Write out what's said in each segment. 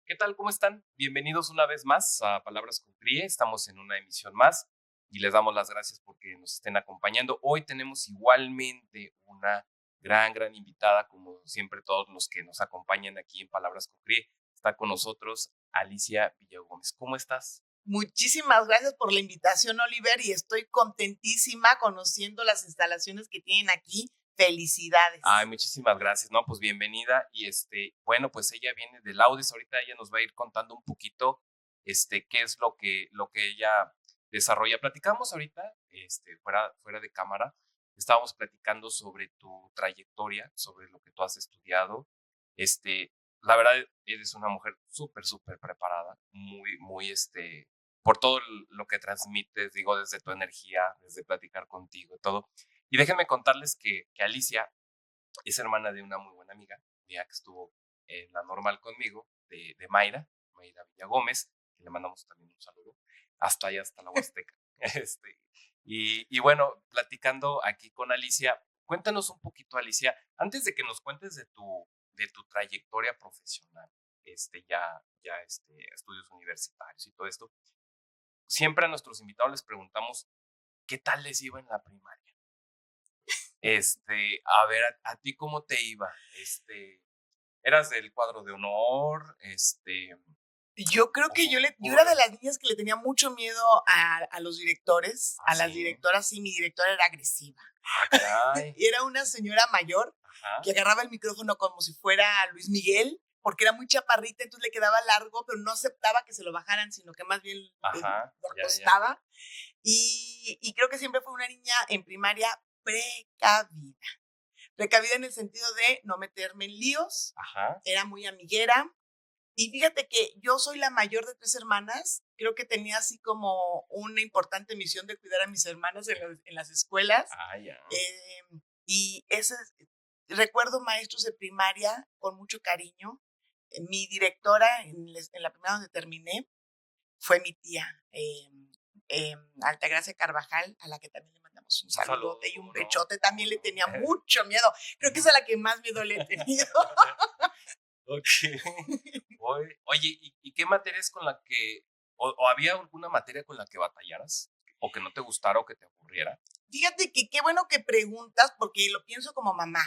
¿Qué tal? ¿Cómo están? Bienvenidos una vez más a Palabras con Crie. Estamos en una emisión más y les damos las gracias porque nos estén acompañando. Hoy tenemos igualmente una gran invitada, como siempre todos los que nos acompañan aquí en Palabras con Crie. Está con nosotros Alicia Villagómez. ¿Cómo estás? Muchísimas gracias por la invitación, Oliver, y estoy contentísima conociendo las instalaciones que tienen aquí. Felicidades. Ay, muchísimas gracias. No, pues bienvenida. Y bueno, pues ella viene de Laudes. Ahorita ella nos va a ir contando un poquito, qué es lo que ella desarrolla. Platicamos ahorita, fuera de cámara. Estábamos platicando sobre tu trayectoria, sobre lo que tú has estudiado. La verdad, eres una mujer súper preparada, muy, por todo lo que transmites, digo, desde tu energía, desde platicar contigo, todo. Y déjenme contarles que Alicia es hermana de una muy buena amiga mía que estuvo en la normal conmigo, de Mayra Villagómez, que le mandamos también un saludo, hasta allá, hasta la Huasteca. Y bueno, platicando aquí con Alicia, cuéntanos un poquito, Alicia, antes de que nos cuentes de tu trayectoria profesional, estudios universitarios y todo esto, siempre a nuestros invitados les preguntamos qué tal les iba en la primaria. A ver, ¿a ti cómo te iba? ¿Eras del cuadro de honor? Yo creo que yo era de las niñas que le tenía mucho miedo a los directores, a las ¿Sí? directoras. Sí, mi directora era agresiva. Ah, caray. Y era una señora mayor Ajá. que agarraba el micrófono como si fuera Luis Miguel, porque era muy chaparrita, entonces le quedaba largo, pero no aceptaba que se lo bajaran, sino que más bien lo acostaba. Y creo que siempre fue una niña en primaria precavida. Precavida en el sentido de no meterme en líos. Ajá. Era muy amiguera. Y fíjate que yo soy la mayor de 3 hermanas. Creo que tenía así como una importante misión de cuidar a mis hermanas en las escuelas. Ah, ya. Y recuerdo maestros de primaria con mucho cariño. Mi directora en la primaria donde terminé fue mi tía, Altagracia Carvajal, a la que también le mandamos un saludote y un bechote. También le tenía mucho miedo. Creo que es a la que más miedo le he tenido. Oye, ¿y qué materia es con la que, o había alguna materia con la que batallaras? ¿O que no te gustara o que te aburriera? Fíjate que qué bueno que preguntas, porque lo pienso como mamá.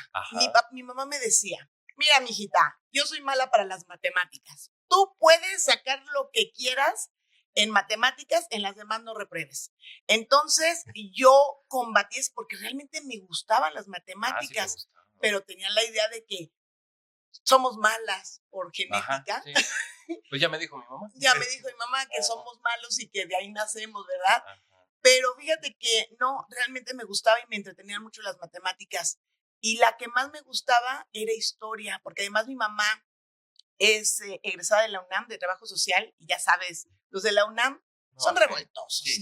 Mi mamá me decía, mira, mijita, yo soy mala para las matemáticas. Tú puedes sacar lo que quieras en matemáticas, en las demás no repruebes. Entonces, yo combatí eso porque realmente me gustaban las matemáticas, Sí, pero tenía la idea de que somos malas por genética. Ajá, sí. Pues ya me dijo mi mamá. Ya me dijo mi mamá que somos malos y que de ahí nacemos, ¿verdad? Ajá. Pero fíjate que no, realmente me gustaba y me entretenían mucho las matemáticas. Y la que más me gustaba era historia, porque además mi mamá es egresada de la UNAM de Trabajo Social, y ya sabes, los de la UNAM son revoltosos. Sí.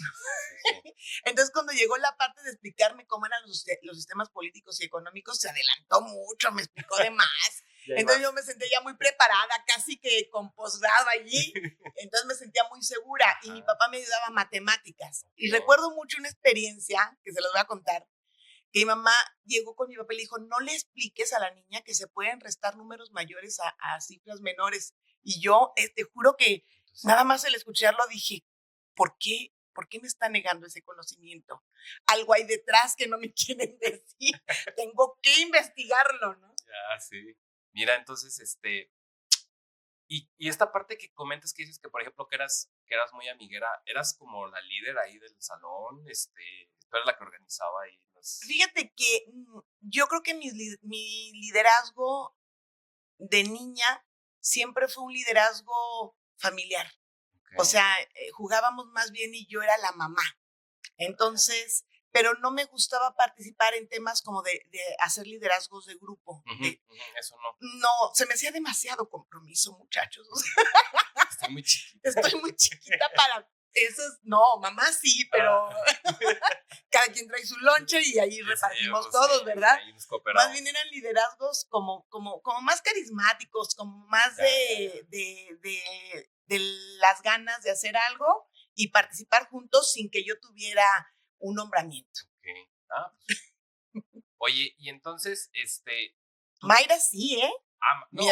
Entonces, cuando llegó la parte de explicarme cómo eran los sistemas políticos y económicos, se adelantó mucho, me explicó de más. Entonces yo me sentía ya muy preparada, casi que con posgrado allí. Entonces me sentía muy segura. Y mi papá me ayudaba a matemáticas. Y recuerdo mucho una experiencia que se los voy a contar, que mi mamá llegó con mi papá y le dijo, no le expliques a la niña que se pueden restar números mayores a cifras menores. Y yo te juro que nada más al escucharlo dije, ¿por qué? ¿Por qué me está negando ese conocimiento? Algo hay detrás que no me quieren decir. Tengo que investigarlo, ¿no? Ya, sí. Mira, entonces, y esta parte que comentas que dices que, por ejemplo, que eras muy amiguera, ¿eras como la líder ahí del salón? ¿Tú eras la que organizaba ahí las...? Fíjate que yo creo que mi liderazgo de niña siempre fue un liderazgo familiar. Okay. O sea, jugábamos más bien y yo era la mamá. Entonces, pero no me gustaba participar en temas como de hacer liderazgos de grupo. Eso no. No, se me hacía demasiado compromiso, muchachos. Estoy muy chiquita. Estoy muy chiquita para eso. No, mamá sí, pero cada quien trae su lonche y ahí repartimos todos, ¿verdad? Más bien eran liderazgos como más carismáticos, como más de las ganas de hacer algo y participar juntos sin que yo tuviera un nombramiento. Okay. Pues. Oye, y entonces, Mayra sí, ¿eh? Mi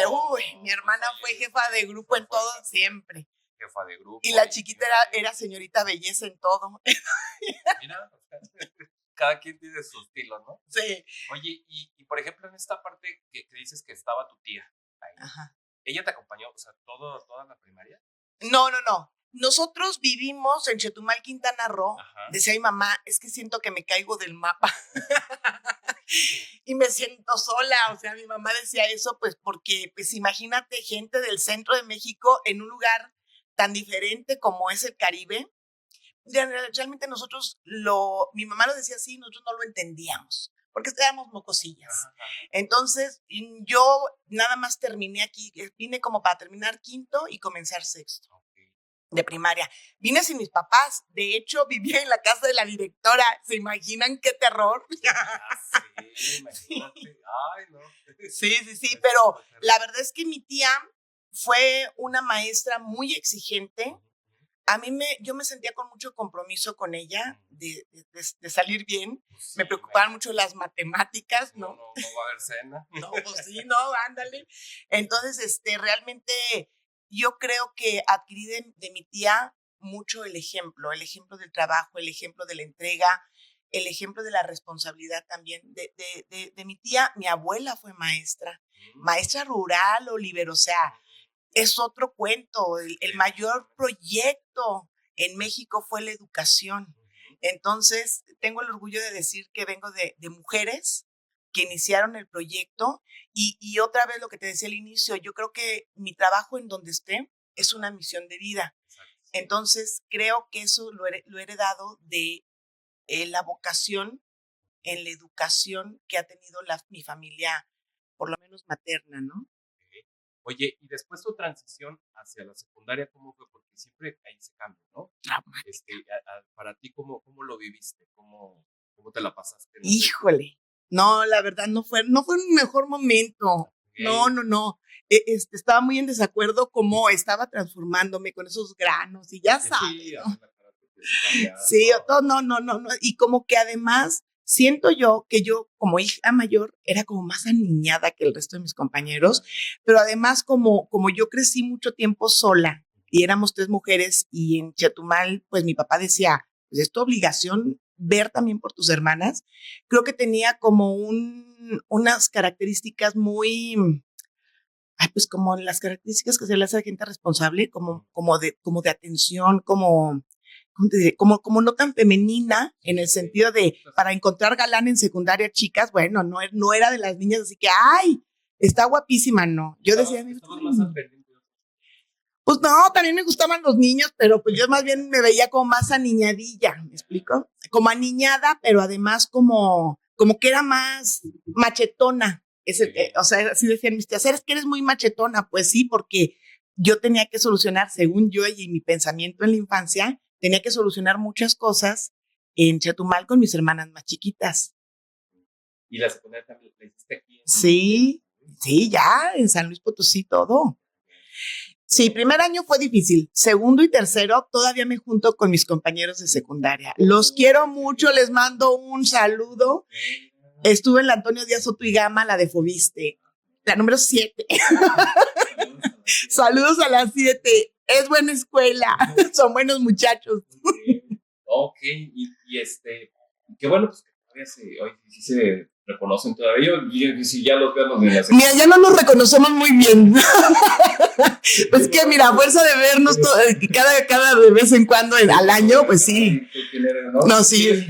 hermana fue jefa de grupo en todo siempre. Jefa de grupo. Y la chiquita era señorita belleza en todo. Mira, cada quien tiene su estilo, ¿no? Sí. Oye, y por ejemplo, en esta parte que dices que estaba tu tía ahí, Ajá. ¿ella te acompañó, o sea, toda la primaria? No. Nosotros vivimos en Chetumal, Quintana Roo. Ajá. Decía mi mamá, es que siento que me caigo del mapa. Y me siento sola. O sea, mi mamá decía eso, pues porque, pues imagínate, gente del centro de México en un lugar tan diferente como es el Caribe. Realmente mi mamá lo decía así, nosotros no lo entendíamos, porque éramos mocosillas. Ajá. Entonces, yo nada más terminé aquí, vine como para terminar quinto y comenzar sexto. De primaria. Vine sin mis papás. De hecho, vivía en la casa de la directora. ¿Se imaginan qué terror? Sí, imagínate. Ay, no. Sí. Pero la verdad es que mi tía fue una maestra muy exigente. Yo me sentía con mucho compromiso con ella de salir bien. Pues me preocupaban mucho las matemáticas, ¿no? No va a haber cena. No, pues sí, no, ándale. Entonces, realmente yo creo que adquirí de mi tía mucho el ejemplo del trabajo, el ejemplo de la entrega, el ejemplo de la responsabilidad también. De mi tía, mi abuela fue maestra rural, Oliver, o sea, es otro cuento. El mayor proyecto en México fue la educación. Entonces, tengo el orgullo de decir que vengo de mujeres que iniciaron el proyecto y otra vez lo que te decía al inicio, yo creo que mi trabajo en donde esté es una misión de vida. Entonces, creo que eso lo he heredado de la vocación en la educación que ha tenido mi familia, por lo menos materna, ¿no? Oye, y después tu transición hacia la secundaria, ¿cómo fue? Porque siempre hay ese cambio, ¿no? Para ti, ¿cómo lo viviste? ¿Cómo te la pasaste? Híjole, no, la verdad no fue un mejor momento. Okay. No. Estaba muy en desacuerdo cómo estaba transformándome con esos granos y ya sabes, sí, ¿no? Sí, no. Y como que además siento yo que yo como hija mayor era como más aniñada que el resto de mis compañeros, pero además como yo crecí mucho tiempo sola y éramos 3 mujeres y en Chetumal, pues mi papá decía, pues es tu obligación ver también por tus hermanas. Creo que tenía como unas características muy, pues como las características que se le hace a la gente responsable, como de atención, como no tan femenina, en el sentido de, para encontrar galán en secundaria, chicas, bueno, no era de las niñas, así que, ¡ay! Está guapísima, no. Yo decía, pues no, también me gustaban los niños, pero pues yo más bien me veía como más aniñadilla, ¿me explico? Como aniñada, pero además como que era más machetona. O sea, así decían mis tías, ¿eres que eres muy machetona? Pues sí, porque yo tenía que solucionar, según yo y mi pensamiento en la infancia, tenía que solucionar muchas cosas en Chetumal con mis hermanas más chiquitas. ¿Y la secundaria también la hiciste aquí? Sí, ya, en San Luis Potosí todo. Sí, primer año fue difícil. Segundo y tercero, todavía me junto con mis compañeros de secundaria. Los quiero mucho, les mando un saludo. Estuve en la Antonio Díaz Soto y Gama, la de Fobiste, la número 7. Saludos a las 7. Es buena escuela, son buenos muchachos. Ok, y qué bueno, pues que todavía hoy sí se reconocen todavía. Yo si ya los vemos de la secundaria. Mira, ya no nos reconocemos muy bien. Pues que mira, a fuerza de vernos cada de vez en cuando al año, pues sí. No, sí.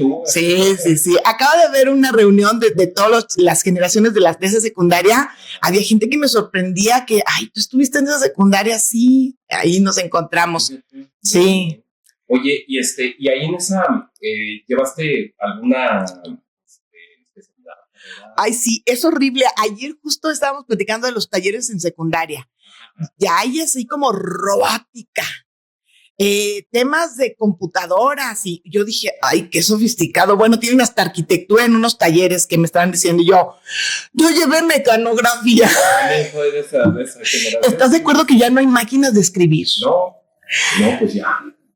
Acabo de ver una reunión de todas las generaciones de esa secundaria. Había gente que me sorprendía que, ay, tú estuviste en esa secundaria, sí. Ahí nos encontramos. Sí. Oye, y ahí en esa, ¿llevaste alguna especialidad? Ay, sí, es horrible. Ayer justo estábamos platicando de los talleres en secundaria. Ya hay así como robótica, temas de computadoras y yo dije, ay, qué sofisticado. Bueno, tienen hasta arquitectura en unos talleres que me estaban diciendo yo llevé mecanografía. Fue de esa generación. ¿Estás de acuerdo que ya no hay máquinas de escribir? No, pues ya.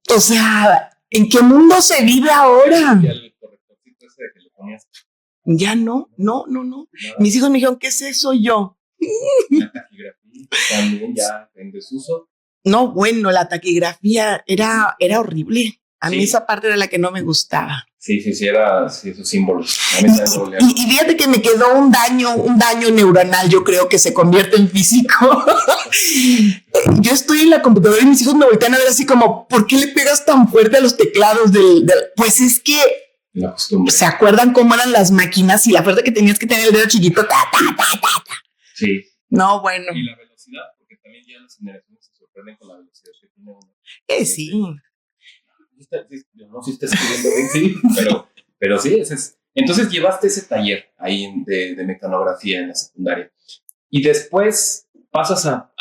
O sea, ¿en qué mundo se vive ahora? Ya el correctorcito ese que le ponías. Ya no. Mis hijos me dijeron, ¿qué es eso yo? La taquigrafía también ya en desuso. No, bueno, la taquigrafía era horrible. A mí Sí. esa parte era la que no me gustaba. Sí, era esos símbolos. A mí también me dolía. Y fíjate que me quedó un daño neuronal, yo creo que se convierte en físico. Yo estoy en la computadora y mis hijos me voltean a ver así como, ¿por qué le pegas tan fuerte a los teclados Pues es que La costumbre. se acuerdan cómo eran las máquinas y la fuerza que tenías que tener el dedo chiquito. Sí. No, bueno. Y la velocidad, porque también ya las generaciones se sorprenden con la velocidad que tiene uno. Sí. Yo no sé si está escribiendo bien, sí, pero sí, ese es. Entonces llevaste ese taller ahí de mecanografía en la secundaria. Y después pasas a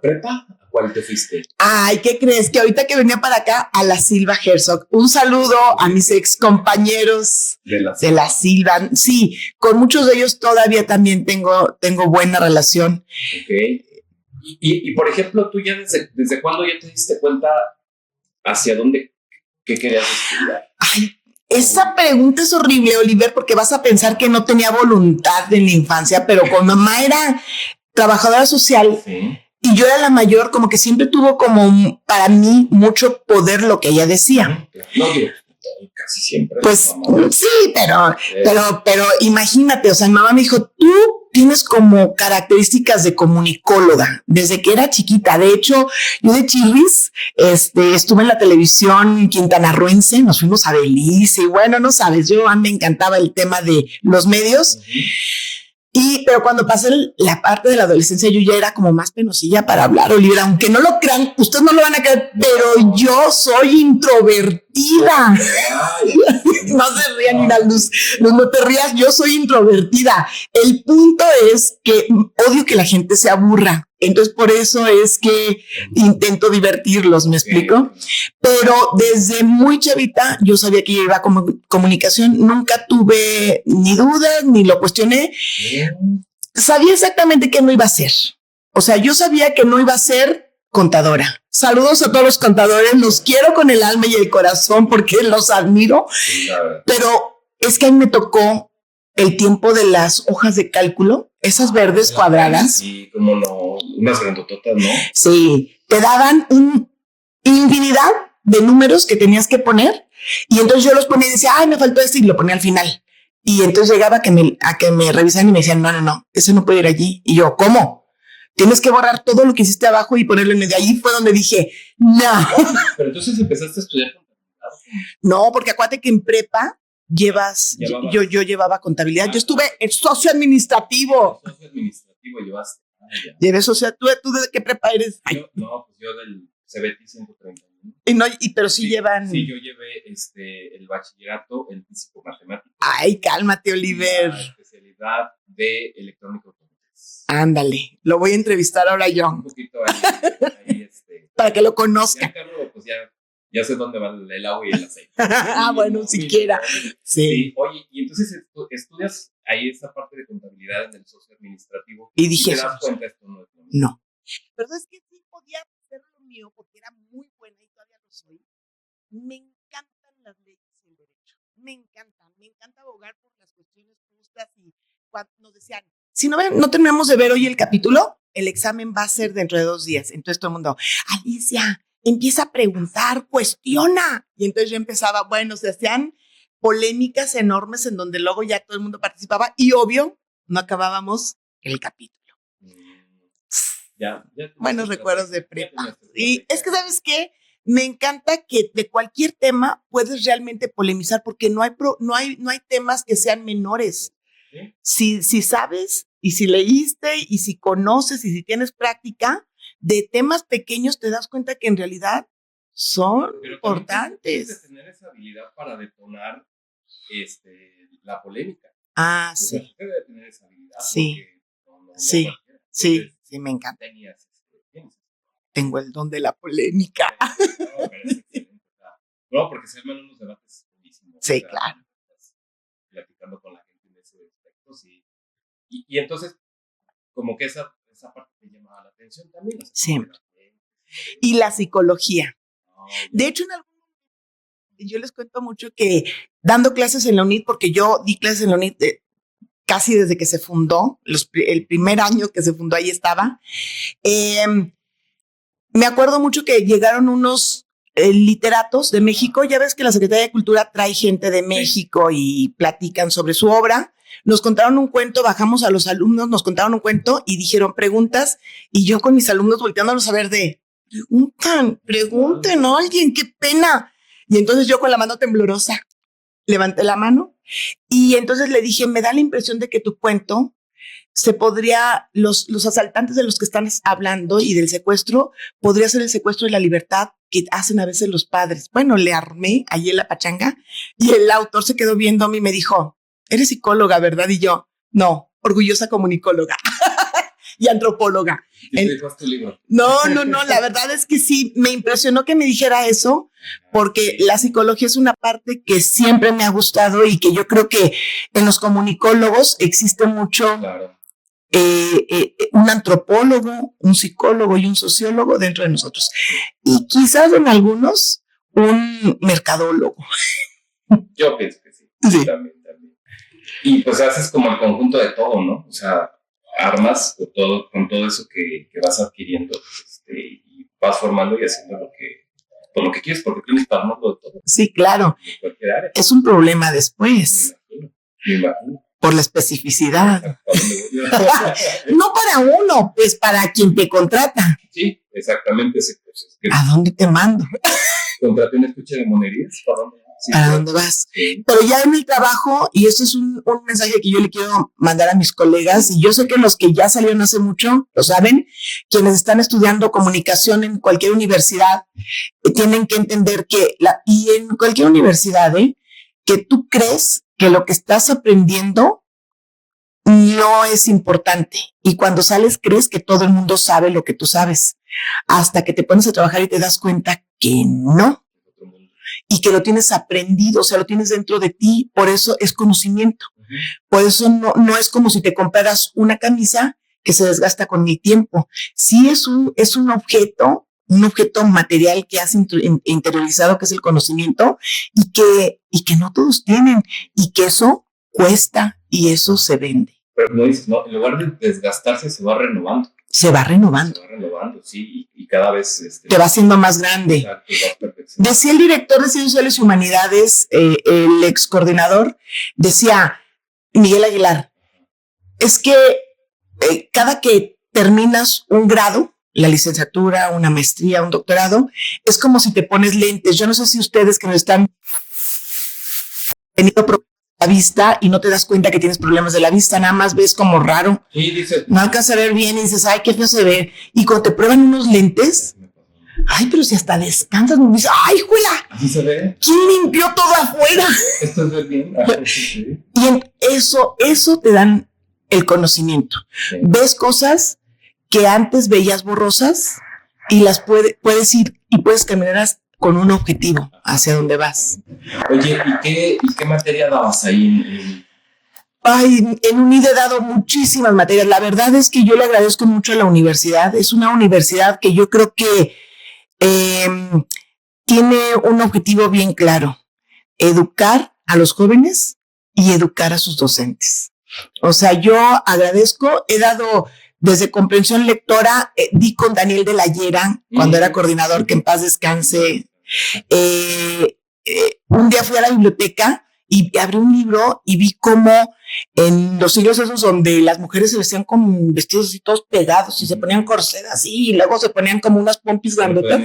prepa. ¿A cuál te fuiste? Ay, ¿qué crees? Que ahorita que venía para acá a la Silva Herzog. Un saludo a mis ex compañeros de la Silva. Sí, con muchos de ellos todavía también tengo buena relación. Ok. Y por ejemplo, tú ya desde cuándo ya te diste cuenta hacia dónde, qué querías estudiar? Ay, esa pregunta es horrible, Oliver, porque vas a pensar que no tenía voluntad en la infancia, pero con mamá era trabajadora social. Sí. Y yo era la mayor, como que siempre tuvo como para mí mucho poder lo que ella decía. No, digo, casi siempre. Pues sí, pero imagínate, o sea, mi mamá me dijo, tú tienes como características de comunicóloga desde que era chiquita. De hecho, yo de chirris, estuve en la televisión quintanarroense, nos fuimos a Belice y bueno, no sabes, me encantaba el tema de los medios. Pero cuando pasé la parte de la adolescencia, yo ya era como más penosilla para hablar, Oliver, aunque no lo crean, ustedes no lo van a creer, pero yo soy introvertida. No se rían, ni la luz, no te rías, yo soy introvertida. El punto es que odio que la gente se aburra. Entonces, por eso es que intento divertirlos, ¿me explico? Pero desde muy chavita yo sabía que yo iba a comunicación, nunca tuve ni dudas, ni lo cuestioné. Sabía exactamente qué no iba a ser. O sea, yo sabía que no iba a ser contadora. Saludos a todos los contadores, los quiero con el alma y el corazón porque los admiro, pero es que a mí me tocó el tiempo de las hojas de cálculo, esas verdes cuadradas. Sí, como no, unas grandototas, ¿no? Sí, te daban una infinidad de números que tenías que poner y entonces yo los ponía y decía, ay, me faltó este y lo ponía al final. Y entonces llegaba a que me revisaran y me decían, no, ese no puede ir allí. Y yo, ¿cómo? Tienes que borrar todo lo que hiciste abajo y ponerlo en medio. Ahí fue donde dije, no. Pero entonces empezaste a estudiar contabilidad. No, porque acuérdate que en prepa yo llevaba contabilidad. Yo estuve en socio administrativo. Socio administrativo llevaste. Llevé socio. ¿Tú de qué prepa eres? Pues yo del CBT 131. Pero sí llevan. Sí, yo llevé el bachillerato en físico matemático. Ay, cálmate, Oliver. La especialidad de electrónica automotriz. Ándale, lo voy a entrevistar ahora yo. Un poquito ahí para que lo conozca. Pues ya sé dónde va el agua y el aceite. Bueno, siquiera. Sí. Oye, y entonces estudias ahí esta parte de contabilidad en el socio administrativo. Y dije, ¿te das cuenta esto no es lo mismo? No. Pero es que sí podía ser lo mío porque era muy buena y todavía lo soy. Me encantan las leyes y el derecho. Me encanta abogar por las cuestiones justas y cuando nos decían, si no terminamos de ver hoy el capítulo, el examen va a ser dentro de 2 días. Entonces todo el mundo, Alicia, empieza a preguntar, cuestiona. Y entonces yo empezaba, bueno, se hacían polémicas enormes en donde luego ya todo el mundo participaba y obvio, no acabábamos el capítulo. Ya buenos recuerdos de prepa. Y es que, ¿sabes qué? Me encanta que de cualquier tema puedes realmente polemizar porque no hay temas que sean menores. ¿Sí? Si sabes y si leíste y si conoces y si tienes práctica de temas pequeños te das cuenta que en realidad son importantes. Tienes que tener esa habilidad para detonar la polémica. Sí. Tú debes tener esa habilidad. Sí. Sí. Entonces, sí, me encanta. Tengo el don de la polémica. No, porque se arman unos debates buenísimos. Sí, claro. Platicando con la gente en ese aspecto, sí. Y entonces, como que esa parte te llama la atención también. Siempre. Y la psicología. De hecho, yo les cuento mucho que dando clases en la UNIT, porque yo di clases en la UNIT casi desde que se fundó, el primer año que se fundó ahí estaba. Me acuerdo mucho que llegaron unos literatos de México. Ya ves que la Secretaría de Cultura trae gente de México y platican sobre su obra. Nos contaron un cuento, bajamos a los alumnos, nos contaron un cuento y dijeron preguntas, y yo con mis alumnos volteándolos a ver pregunten a alguien, qué pena. Y entonces yo con la mano temblorosa levanté la mano y entonces le dije, me da la impresión de que tu cuento los asaltantes de los que están hablando y del secuestro, podría ser el secuestro de la libertad que hacen a veces los padres. Bueno, le armé allí en la pachanga y el autor se quedó viéndome y me dijo, eres psicóloga, ¿verdad? Y yo, no, orgullosa comunicóloga y antropóloga. ¿Y te dejaste tu libro? No, la verdad es que sí, me impresionó que me dijera eso, porque la psicología es una parte que siempre me ha gustado y que yo creo que en los comunicólogos existe mucho, claro. Un antropólogo, un psicólogo y un sociólogo dentro de nosotros. Y quizás en algunos, un mercadólogo. Yo pienso que sí. Sí. También. Y pues haces como el conjunto de todo, ¿no? O sea, armas con todo eso que vas adquiriendo, y vas formando y haciendo lo que quieres, porque tienes para armarlo de todo. Sí, claro. En cualquier área. Es un problema después. Me imagino. Por la especificidad. No para uno, pues para quien te contrata. Sí, exactamente. ¿A dónde te mando? Contraté una escucha de monerías. ¿Para dónde? Sí, ¿Para dónde vas? Sí. Pero ya en el trabajo, y esto es un mensaje que yo le quiero mandar a mis colegas, y yo sé que los que ya salieron hace mucho, lo saben, quienes están estudiando comunicación en cualquier universidad, tienen que entender que, y en cualquier universidad, que tú crees que lo que estás aprendiendo no es importante. Y cuando sales crees que todo el mundo sabe lo que tú sabes, hasta que te pones a trabajar y te das cuenta que no. Y que lo tienes aprendido, o sea, lo tienes dentro de ti, por eso es conocimiento. Por eso no es como si te compraras una camisa que se desgasta con el tiempo. Sí es un objeto material que has interiorizado, que es el conocimiento, y que no todos tienen, y que eso cuesta y eso se vende. Pero no dices, no, en lugar de desgastarse, se va renovando. Se va renovando, sí, y cada vez te va haciendo más grande. Exacto, decía el director de Ciencias Sociales y Humanidades, el ex coordinador, decía Miguel Aguilar, es que cada que terminas un grado, la licenciatura, una maestría, un doctorado, es como si te pones lentes. Yo no sé si ustedes que nos están teniendo problemas de la vista y no te das cuenta que tienes problemas de la vista, nada más ves como raro. Sí, dice. No alcanza a ver bien y dices, ay, qué feo se ve. Y cuando te prueban unos lentes, ay, pero si hasta descansas, me dices, ay, juela. Así se ve. ¿Quién limpió todo afuera? Esto es ver bien. Sí. Y en eso te dan el conocimiento. Sí. Ves cosas que antes veías borrosas y las puedes ir y puedes caminar con un objetivo hacia donde vas. Oye, ¿y qué materia dabas ahí? Ay, en UNID he dado muchísimas materias. La verdad es que yo le agradezco mucho a la universidad. Es una universidad que yo creo que tiene un objetivo bien claro: educar a los jóvenes y educar a sus docentes. O sea, yo agradezco, he dado desde comprensión lectora, di con Daniel de la Llera cuando era coordinador, que en paz descanse. Un día fui a la biblioteca y abrí un libro y vi cómo en los siglos esos donde las mujeres se vestían con vestidos así todos pegados y se ponían corset así y luego se ponían como unas pompis grandotas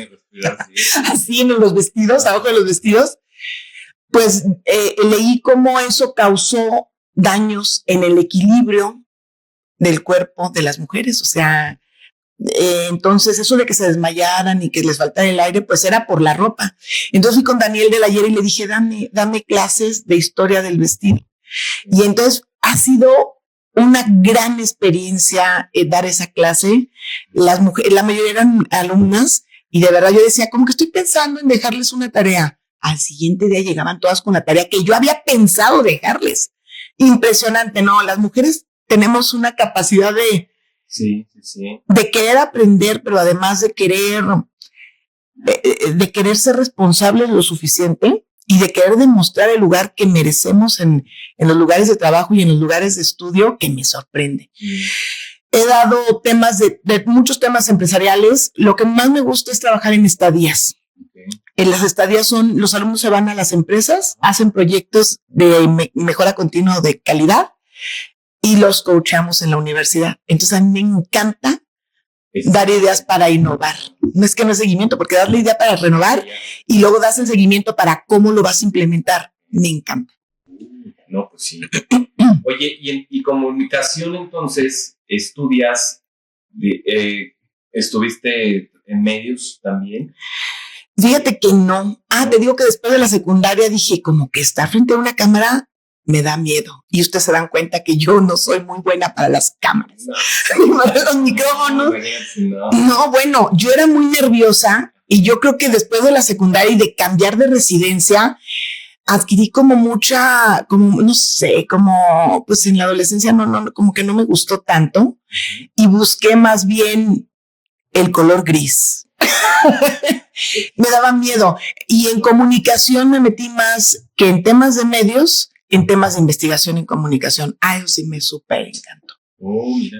así en los vestidos, abajo de los vestidos, pues leí cómo eso causó daños en el equilibrio del cuerpo de las mujeres. O sea, entonces eso de que se desmayaran y que les faltara el aire, pues era por la ropa. Entonces fui con Daniel de la Llera y le dije, dame clases de historia del vestido. Y entonces ha sido una gran experiencia dar esa clase. Las mujeres, la mayoría eran alumnas, y de verdad yo decía, como que estoy pensando en dejarles una tarea. Al siguiente día llegaban todas con la tarea que yo había pensado dejarles. Impresionante, ¿no? Las mujeres tenemos una capacidad de querer aprender, pero además de querer ser responsables lo suficiente y de querer demostrar el lugar que merecemos en los lugares de trabajo y en los lugares de estudio, que me sorprende. He dado temas de muchos temas empresariales. Lo que más me gusta es trabajar en estadías. En las estadías los alumnos se van a las empresas, hacen proyectos de mejora continua de calidad y los coachamos en la universidad. Entonces a mí me encanta dar ideas para innovar. No es que no es seguimiento, porque das la idea para renovar y luego das el seguimiento para cómo lo vas a implementar. Me encanta. No, pues sí. Oye, y comunicación, entonces, estudias, ¿estuviste en medios también? Fíjate que no. Te digo que después de la secundaria dije, como que estar frente a una cámara me da miedo. Y ustedes se dan cuenta que yo no soy muy buena para las cámaras. Para los micrófonos. No, bueno, yo era muy nerviosa y yo creo que después de la secundaria y de cambiar de residencia, adquirí como mucha, como, no sé, como, pues en la adolescencia no, como que no me gustó tanto y busqué más bien el color gris. Me daba miedo y en comunicación me metí más que en temas de medios, en temas de investigación en comunicación. Eso sí me súper encantó.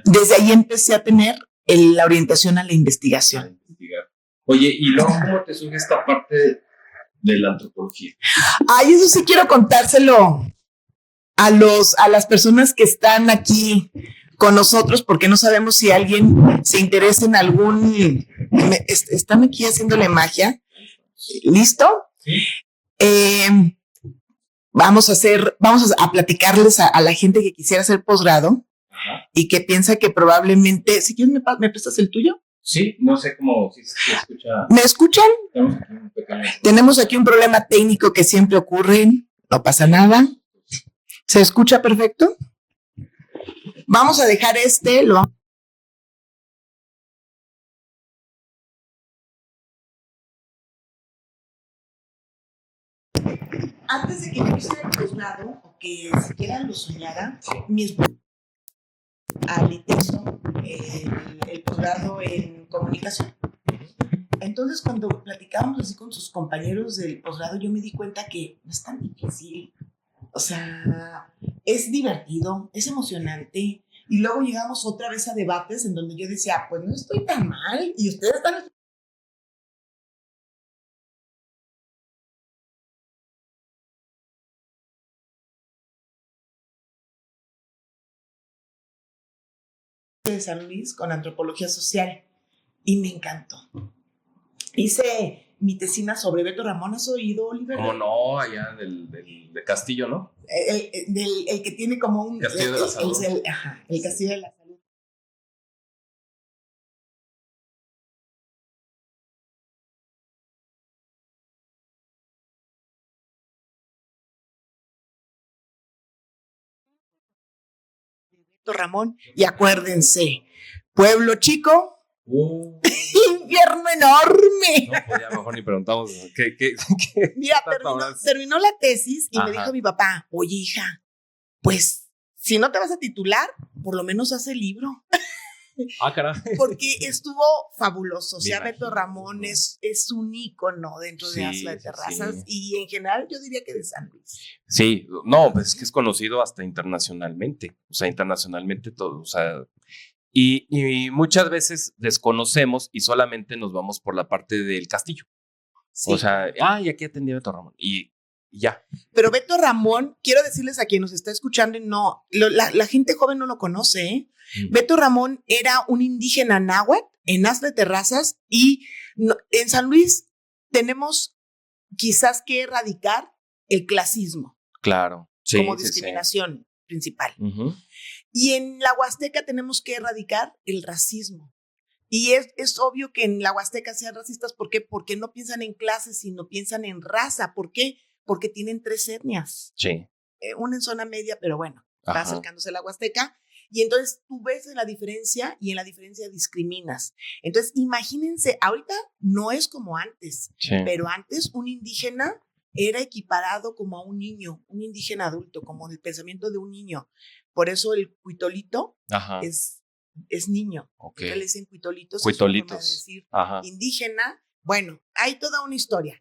Desde ahí empecé a tener la orientación a la investigación. Oye, y luego, ¿cómo te surge esta parte de la antropología? Eso sí quiero contárselo a las personas que están aquí con nosotros, porque no sabemos si alguien se interesa en algún... Están aquí haciéndole magia. ¿Listo? Sí. Vamos a platicarles a la gente que quisiera hacer posgrado y que piensa que probablemente... Si quieres, ¿me prestas el tuyo? Sí, no sé cómo si se escucha. ¿Me escuchan? Tenemos aquí un problema técnico que siempre ocurre. No pasa nada. ¿Se escucha perfecto? Vamos a dejar Antes de que yo hiciera el posgrado, o que siquiera lo soñara, mi esposo hizo el posgrado en comunicación. Entonces, cuando platicábamos así con sus compañeros del posgrado, yo me di cuenta que no es tan difícil. O sea, es divertido, es emocionante. Y luego llegamos otra vez a debates en donde yo decía, pues no estoy tan mal. Y ustedes están... de San Luis con antropología social. Y me encantó. Hice mi tesina sobre Beto Ramón. ¿Has oído, Oliver? ¿Cómo no? Allá de Castillo, ¿no? El que tiene como un... Castillo de la Salud. El Castillo de la Salud. Beto Ramón. Y acuérdense, pueblo chico... infierno enorme. No, pues ya mejor ni preguntamos. Mira, terminó la tesis y me dijo mi papá, oye, hija, pues si no te vas a titular, por lo menos haz el libro. Caray. Porque estuvo fabuloso. O sea, Beto Ramón es un ícono dentro de Asla de Terrazas y en general yo diría que de San Luis. Sí, no, pues es que es conocido hasta internacionalmente. O sea, internacionalmente todo. O sea, y muchas veces desconocemos y solamente nos vamos por la parte del castillo. Sí. O sea, y aquí atendía Beto Ramón y ya. Pero Beto Ramón, quiero decirles a quien nos está escuchando, la gente joven no lo conoce, ¿eh? Beto Ramón era un indígena náhuatl en Asla de Terrazas y en San Luis tenemos quizás que erradicar el clasismo. Claro. Sí, como discriminación principal. Y en la Huasteca tenemos que erradicar el racismo. Y es obvio que en la Huasteca sean racistas. ¿Por qué? Porque no piensan en clases, sino piensan en raza. ¿Por qué? Porque tienen 3 etnias. Sí. Una en zona media, pero bueno, va acercándose a la Huasteca. Y entonces tú ves la diferencia y en la diferencia discriminas. Entonces imagínense, ahorita no es como antes, pero antes un indígena era equiparado como a un niño, un indígena adulto, como el pensamiento de un niño. Por eso el cuitolito es niño. Okay. Le dicen cuitolitos. Cuitolitos. Es una forma de decir indígena. Bueno, hay toda una historia.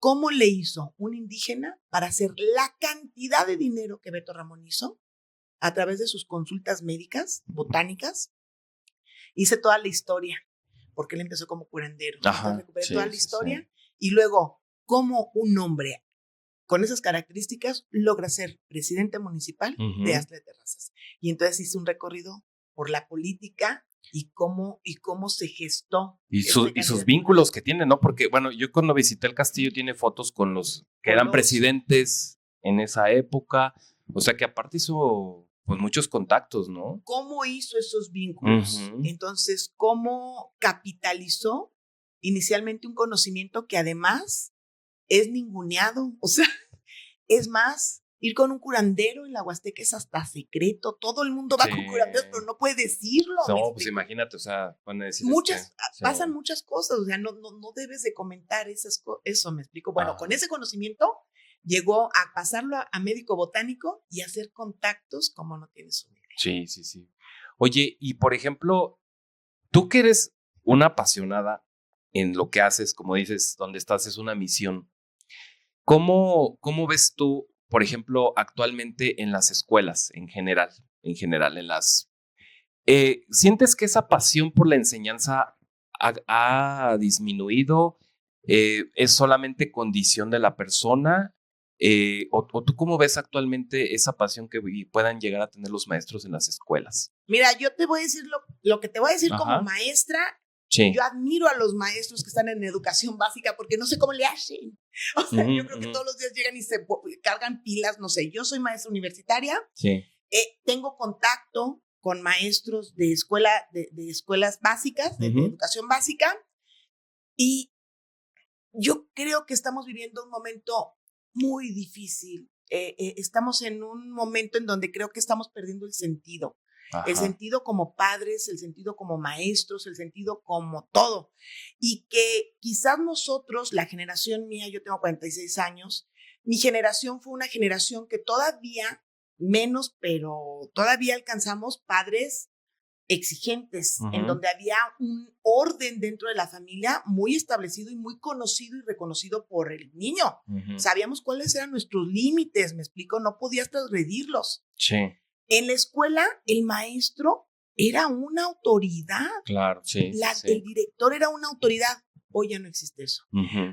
¿Cómo le hizo un indígena para hacer la cantidad de dinero que Beto Ramón hizo a través de sus consultas médicas, botánicas? Hice toda la historia, porque él empezó como curandero. Entonces recuperé toda la historia y luego cómo un hombre con esas características logra ser presidente municipal de Axtla de Terrazas. Y entonces hice un recorrido por la política y cómo se gestó. Y sus vínculos que tiene, ¿no? Porque, bueno, yo cuando visité el castillo tiene fotos con los que eran presidentes en esa época. O sea que aparte hizo pues muchos contactos, ¿no? ¿Cómo hizo esos vínculos? Entonces, ¿cómo capitalizó inicialmente un conocimiento que además es ninguneado? O sea, es más, ir con un curandero en la Huasteca es hasta secreto. Todo el mundo va con curanderos, pero no puede decirlo. No, pues imagínate, o sea, van a decir pasan muchas cosas, o sea, no debes de comentar eso, ¿me explico? Bueno, con ese conocimiento llegó a pasarlo a médico botánico y a hacer contactos como no tienes una idea. Sí. Oye, y por ejemplo, tú que eres una apasionada en lo que haces, como dices, donde estás es una misión. ¿Cómo ves tú, por ejemplo, actualmente en las escuelas, en general, en las... ¿sientes que esa pasión por la enseñanza ha disminuido? ¿Es solamente condición de la persona? ¿O tú cómo ves actualmente esa pasión que puedan llegar a tener los maestros en las escuelas? Mira, yo te voy a decir lo que te voy a decir como maestra. Yo admiro a los maestros que están en educación básica porque no sé cómo le hacen. O sea, yo creo que todos los días llegan y se cargan pilas, no sé. Yo soy maestra universitaria. Tengo contacto con maestros de escuelas básicas, de educación básica. Y yo creo que estamos viviendo un momento muy difícil. Estamos en un momento en donde creo que estamos perdiendo el sentido. El sentido como padres, el sentido como maestros, el sentido como todo. Y que quizás nosotros, la generación mía, yo tengo 46 años, mi generación fue una generación que todavía, menos, pero todavía alcanzamos padres exigentes, en donde había un orden dentro de la familia muy establecido y muy conocido y reconocido por el niño. Sabíamos cuáles eran nuestros límites, me explico, no podías transgredirlos. En la escuela, el maestro era una autoridad. Claro, El director era una autoridad. Hoy ya no existe eso.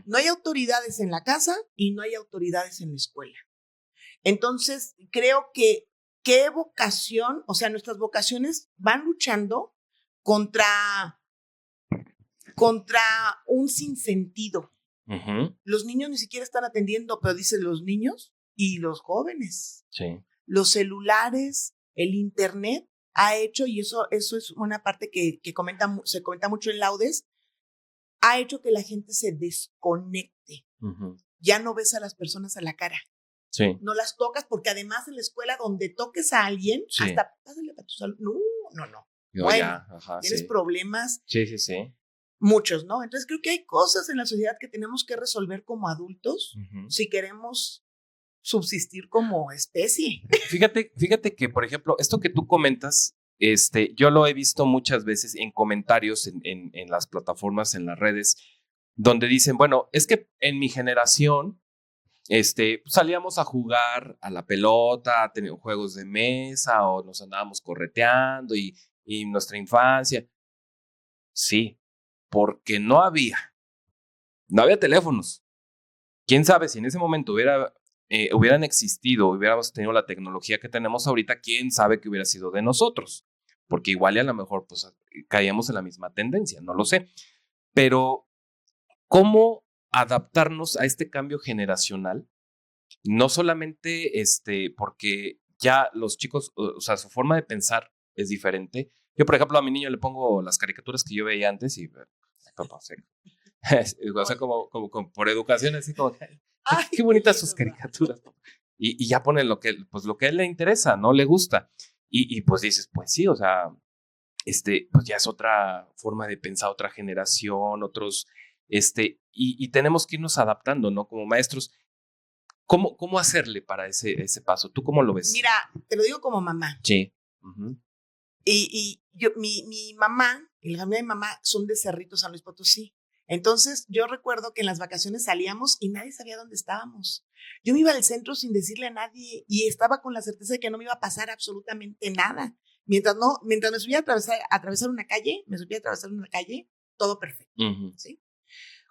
No hay autoridades en la casa y no hay autoridades en la escuela. Entonces, creo que qué vocación, o sea, nuestras vocaciones van luchando contra un sinsentido. Los niños ni siquiera están atendiendo, pero dicen los niños y los jóvenes. Los celulares, el internet ha hecho, y eso es una parte que se comenta mucho en Laudes, ha hecho que la gente se desconecte. Ya no ves a las personas a la cara. No las tocas, porque además en la escuela donde toques a alguien, hasta pásale para tu salud. No. Bueno, tienes problemas. Muchos, ¿no? Entonces creo que hay cosas en la sociedad que tenemos que resolver como adultos si queremos subsistir como especie. Fíjate que, por ejemplo, esto que tú comentas, yo lo he visto muchas veces en comentarios en las plataformas, en las redes, donde dicen, bueno, es que en mi generación salíamos a jugar a la pelota, teníamos juegos de mesa o nos andábamos correteando y nuestra infancia. Sí, porque no había teléfonos. ¿Quién sabe si en ese momento hubieran existido, hubiéramos tenido la tecnología que tenemos ahorita, quién sabe qué hubiera sido de nosotros? Porque igual y a lo mejor pues caíamos en la misma tendencia, no lo sé. Pero, ¿cómo adaptarnos a este cambio generacional? No solamente porque ya los chicos, o sea, su forma de pensar es diferente. Yo, por ejemplo, a mi niño le pongo las caricaturas que yo veía antes y o sea, como por educación, así como, qué bonitas sus caricaturas. Y ya ponen lo que a él le interesa, ¿no? Le gusta. Y pues dices, pues sí, o sea, pues ya es otra forma de pensar, otra generación, otros, y tenemos que irnos adaptando, ¿no? Como maestros. ¿Cómo hacerle para ese paso? ¿Tú cómo lo ves? Mira, te lo digo como mamá. Sí. Y yo, mi mamá y la familia de mi mamá son de Cerrito, San Luis Potosí. Entonces, yo recuerdo que en las vacaciones salíamos y nadie sabía dónde estábamos. Yo me iba al centro sin decirle a nadie y estaba con la certeza de que no me iba a pasar absolutamente nada. Mientras me subía a atravesar una calle, todo perfecto. Ujú. ¿Sí?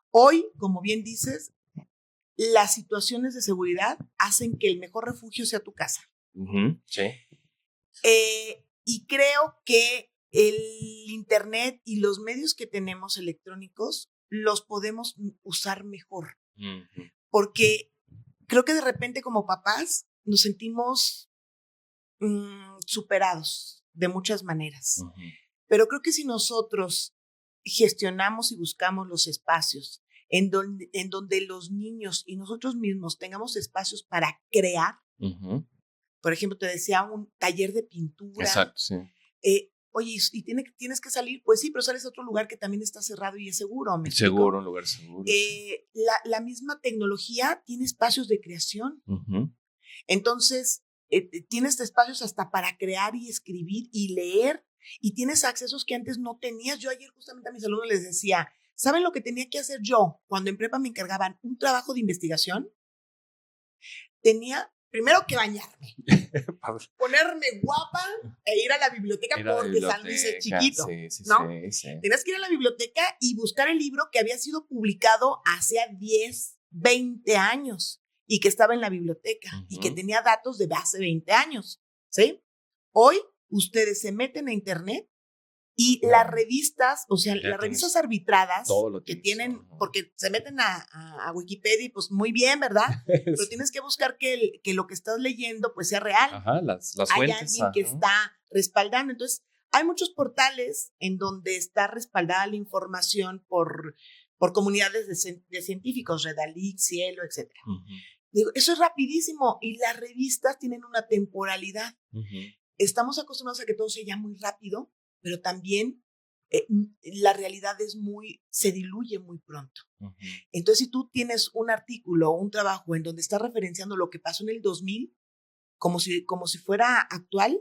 Hoy, como bien dices, las situaciones de seguridad hacen que el mejor refugio sea tu casa. Ujú, sí. Y creo que el internet y los medios que tenemos electrónicos los podemos usar mejor. Ujú. Porque creo que de repente como papás nos sentimos superados de muchas maneras. Ujú. Pero creo que si nosotros gestionamos y buscamos los espacios en donde los niños y nosotros mismos tengamos espacios para crear, Ujú. por ejemplo, te decía un taller de pintura. Exacto, sí. Oye, ¿y tienes que salir? Pues sí, pero sales a otro lugar que también está cerrado y es seguro, ¿me explico? Seguro, un lugar seguro. Sí. La misma tecnología tiene espacios de creación. Ujú. Entonces, tienes espacios hasta para crear y escribir y leer y tienes accesos que antes no tenías. Yo ayer justamente a mis alumnos les decía, ¿saben lo que tenía que hacer yo cuando en prepa me encargaban un trabajo de investigación? Tenía primero que bañarme, ponerme guapa e ir a la biblioteca porque San Luis es chiquito, sí, ¿no? Sí. Tenías que ir a la biblioteca y buscar el libro que había sido publicado hace 10, 20 años y que estaba en la biblioteca y que tenía datos de hace 20 años, ¿sí? Hoy ustedes se meten a internet y las revistas, o sea, las revistas arbitradas que tienen, porque se meten a Wikipedia y pues muy bien, ¿verdad? Pero tienes que buscar que lo que estás leyendo pues sea real. Ajá, las Hay fuentes. alguien que está respaldando. Entonces, hay muchos portales en donde está respaldada la información por comunidades de científicos, Redalix, Cielo, etc. Digo, eso es rapidísimo y las revistas tienen una temporalidad. Estamos acostumbrados a que todo sea muy rápido, pero también la realidad se diluye muy pronto. Entonces, si tú tienes un artículo o un trabajo en donde estás referenciando lo que pasó en el 2000, como si fuera actual.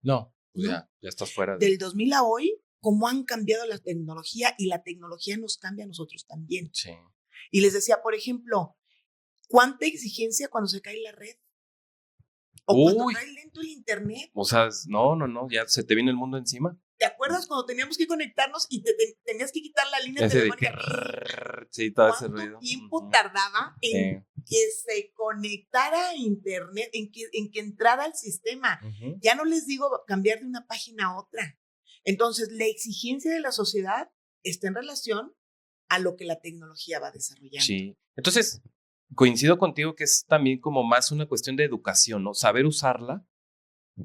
No, pues ¿no? ya estás fuera. Del 2000 a hoy, cómo han cambiado la tecnología y la tecnología nos cambia a nosotros también. Sí. Y les decía, por ejemplo, ¿cuánta exigencia cuando se cae la red? O cuando trae lento el internet. O sea, no, ya se te viene el mundo encima. ¿Te acuerdas cuando teníamos que conectarnos y tenías que quitar la línea telefónica? Sí, todo ese ruido. ¿Cuánto tiempo tardaba en que se conectara a internet, en que entrara al sistema? Ya no les digo cambiar de una página a otra. Entonces, la exigencia de la sociedad está en relación a lo que la tecnología va desarrollando. Sí. Entonces, coincido contigo que es también como más una cuestión de educación, ¿no? Saber usarla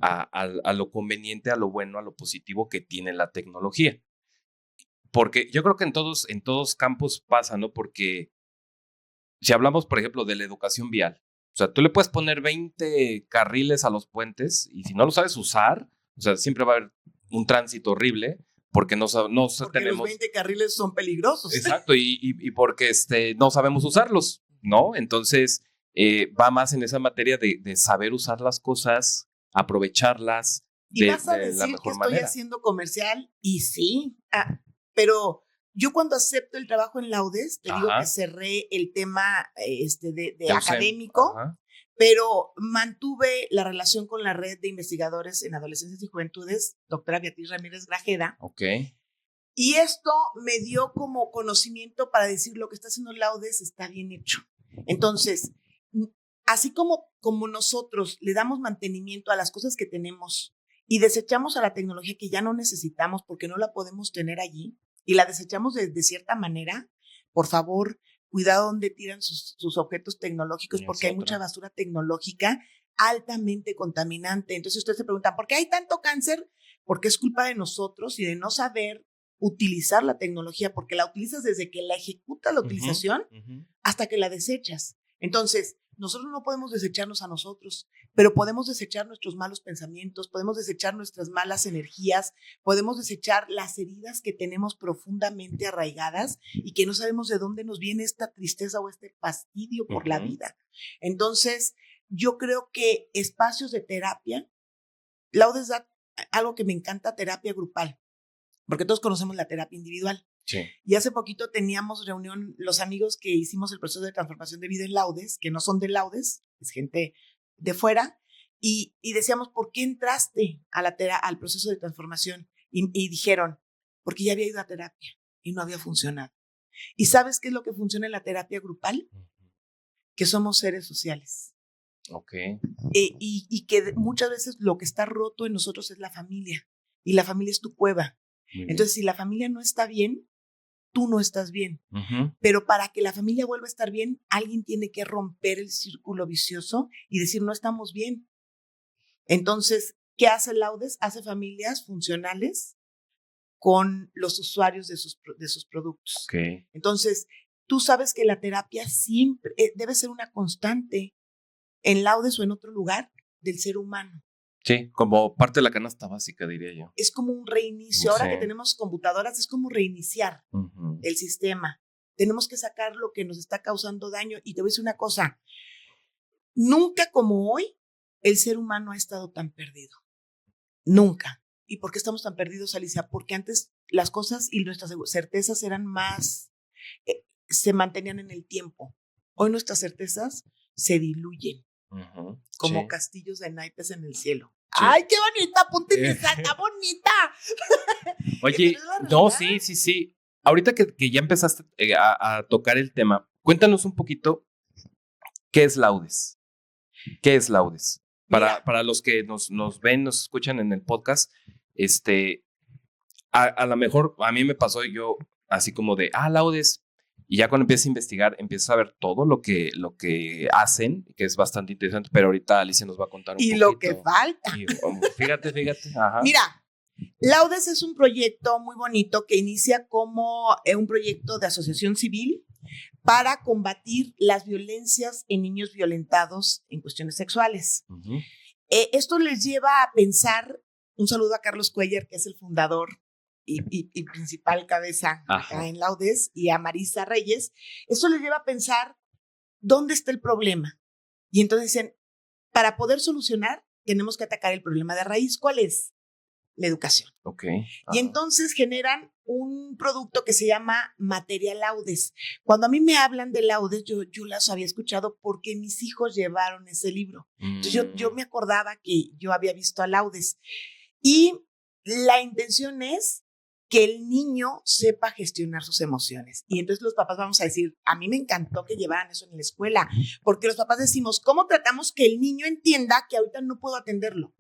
a lo conveniente, a lo bueno, a lo positivo que tiene la tecnología. Porque yo creo que en todos campos pasa, ¿no? Porque si hablamos, por ejemplo, de la educación vial, o sea, tú le puedes poner 20 carriles a los puentes y si no lo sabes usar, o sea, siempre va a haber un tránsito horrible porque porque tenemos... los 20 carriles son peligrosos. Exacto, y porque no sabemos usarlos, ¿no? Entonces, va más en esa materia de saber usar las cosas, aprovecharlas y de vas a decir la mejor que estoy manera. Haciendo comercial, y sí, pero yo cuando acepto el trabajo en la UDES, te digo que cerré el tema de académico, pero mantuve la relación con la red de investigadores en adolescencias y juventudes, doctora Beatriz Ramírez Grajeda. Y esto me dio como conocimiento para decir lo que está haciendo la UDES está bien hecho. Entonces, así como nosotros le damos mantenimiento a las cosas que tenemos y desechamos a la tecnología que ya no necesitamos porque no la podemos tener allí y la desechamos de cierta manera, por favor, cuidado donde tiran sus objetos tecnológicos porque hay mucha basura tecnológica altamente contaminante. Entonces ustedes se preguntan, ¿por qué hay tanto cáncer? Porque es culpa de nosotros y de no saber utilizar la tecnología, porque la utilizas desde que la ejecutas la utilización hasta que la desechas. Entonces, nosotros no podemos desecharnos a nosotros, pero podemos desechar nuestros malos pensamientos, podemos desechar nuestras malas energías, podemos desechar las heridas que tenemos profundamente arraigadas y que no sabemos de dónde nos viene esta tristeza o este fastidio por la vida. Entonces, yo creo que espacios de terapia, la UDES da algo que me encanta, terapia grupal, porque todos conocemos la terapia individual. Sí. Y hace poquito teníamos reunión, los amigos que hicimos el proceso de transformación de vida en Laudes, que no son de Laudes, es gente de fuera, y decíamos, ¿por qué entraste al proceso de transformación? Y dijeron, porque ya había ido a terapia y no había funcionado. ¿Y sabes qué es lo que funciona en la terapia grupal? Que somos seres sociales. Ok. Y que muchas veces lo que está roto en nosotros es la familia, y la familia es tu cueva. Entonces, si la familia no está bien, tú no estás bien. Pero para que la familia vuelva a estar bien, alguien tiene que romper el círculo vicioso y decir, no estamos bien. Entonces, ¿qué hace Laudes? Hace familias funcionales con los usuarios de sus productos. Okay. Entonces, tú sabes que la terapia siempre debe ser una constante en Laudes o en otro lugar del ser humano. Sí, como parte de la canasta básica, diría yo. Es como un reinicio. Ahora que tenemos computadoras, es como reiniciar el sistema. Tenemos que sacar lo que nos está causando daño. Y te voy a decir una cosa, nunca como hoy el ser humano ha estado tan perdido. Nunca. ¿Y por qué estamos tan perdidos, Alicia? Porque antes las cosas y nuestras certezas eran más, se mantenían en el tiempo. Hoy nuestras certezas se diluyen. Como castillos de naipes en el cielo. Sí. ¡Ay, qué bonita! Apúntenme esa, está bonita. Oye, no, sí. Ahorita que ya empezaste a tocar el tema, cuéntanos un poquito, ¿qué es Laudes? ¿Qué es Laudes? Para los que nos ven, nos escuchan en el podcast, a lo mejor a mí me pasó yo así como de, Laudes, y ya cuando empiezas a investigar, empiezas a ver todo lo que hacen, que es bastante interesante, pero ahorita Alicia nos va a contar un poquito. Y lo que falta. Y, fíjate. Ajá. Mira, Laudes es un proyecto muy bonito que inicia como un proyecto de asociación civil para combatir las violencias en niños violentados en cuestiones sexuales. Esto les lleva a pensar, un saludo a Carlos Cuellar, que es el fundador y principal cabeza acá en Laudes, y a Marisa Reyes. Esto les lleva a pensar dónde está el problema. Y entonces dicen, para poder solucionar, tenemos que atacar el problema de raíz. ¿Cuál es? La educación. Y entonces generan un producto que se llama Materia Laudes. Cuando a mí me hablan de Laudes, yo las había escuchado porque mis hijos llevaron ese libro. Entonces yo me acordaba que yo había visto a Laudes. Y la intención es que el niño sepa gestionar sus emociones. Y entonces los papás vamos a decir, a mí me encantó que llevaran eso en la escuela, porque los papás decimos, ¿cómo tratamos que el niño entienda que ahorita no puedo atenderlo?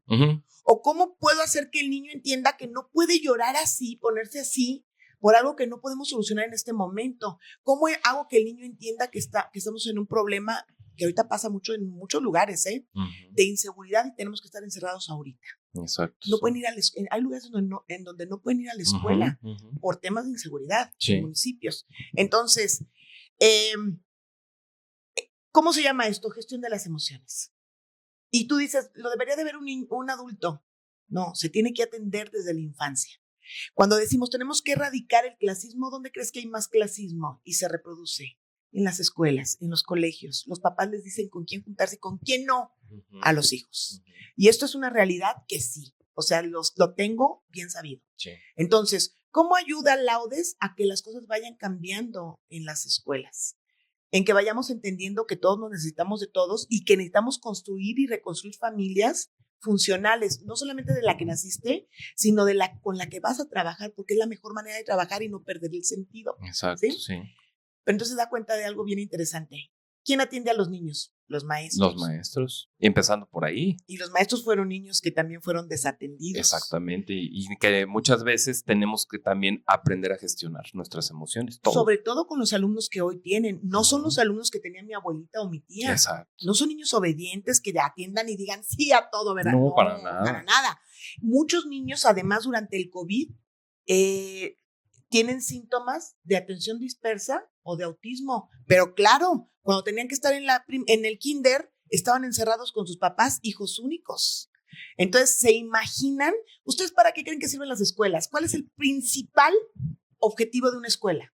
¿O cómo puedo hacer que el niño entienda que no puede llorar así, ponerse así, por algo que no podemos solucionar en este momento? ¿Cómo hago que el niño entienda que estamos en un problema que ahorita pasa mucho en muchos lugares, de inseguridad, y tenemos que estar encerrados ahorita? Exacto. No pueden ir a la escuela. Hay lugares en donde no pueden ir a la escuela por temas de inseguridad en municipios. Entonces, ¿cómo se llama esto? Gestión de las emociones. Y tú dices, lo debería de ver un adulto. No, se tiene que atender desde la infancia. Cuando decimos, tenemos que erradicar el clasismo, ¿dónde crees que hay más clasismo? Y se reproduce en las escuelas, en los colegios. Los papás les dicen con quién juntarse y con quién no a los hijos. Y esto es una realidad que sí. O sea, lo tengo bien sabido. Sí. Entonces, ¿cómo ayuda Laudes a que las cosas vayan cambiando en las escuelas? En que vayamos entendiendo que todos nos necesitamos de todos y que necesitamos construir y reconstruir familias funcionales, no solamente de la que naciste, sino de con la que vas a trabajar, porque es la mejor manera de trabajar y no perder el sentido. Exacto, sí. Pero entonces da cuenta de algo bien interesante. ¿Quién atiende a los niños? Los maestros. Los maestros. Y empezando por ahí. Y los maestros fueron niños que también fueron desatendidos. Exactamente. Y que muchas veces tenemos que también aprender a gestionar nuestras emociones. Todo. Sobre todo con los alumnos que hoy tienen. No son los alumnos que tenía mi abuelita o mi tía. Exacto. No son niños obedientes que atiendan y digan sí a todo, ¿verdad? No, para nada. Para nada. Muchos niños, además, durante el COVID, tienen síntomas de atención dispersa o de autismo. Pero claro, cuando tenían que estar en el kinder, estaban encerrados con sus papás, hijos únicos. Entonces, ¿se imaginan? ¿Ustedes para qué creen que sirven las escuelas? ¿Cuál es el principal objetivo de una escuela?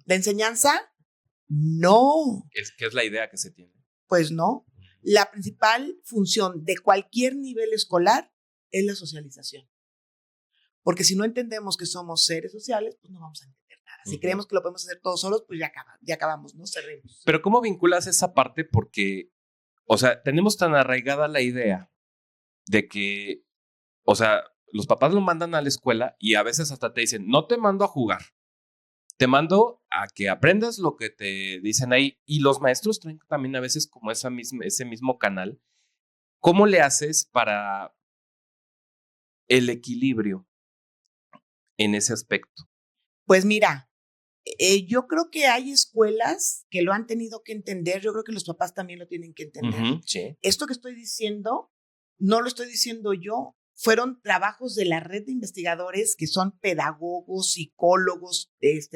¿La enseñanza? No. ¿Qué es la idea que se tiene? Pues no. La principal función de cualquier nivel escolar es la socialización. Porque si no entendemos que somos seres sociales, pues no vamos a entender nada. Si creemos que lo podemos hacer todos solos, pues ya acabamos, ¿no? Cerremos. Pero ¿cómo vinculas esa parte? Porque, o sea, tenemos tan arraigada la idea de que, o sea, los papás lo mandan a la escuela y a veces hasta te dicen, no te mando a jugar, te mando a que aprendas lo que te dicen ahí. Y los maestros traen también a veces como ese mismo canal. ¿Cómo le haces para el equilibrio en ese aspecto? Pues mira, yo creo que hay escuelas que lo han tenido que entender. Yo creo que los papás también lo tienen que entender. Sí. Esto que estoy diciendo, no lo estoy diciendo yo. Fueron trabajos de la red de investigadores que son pedagogos, psicólogos,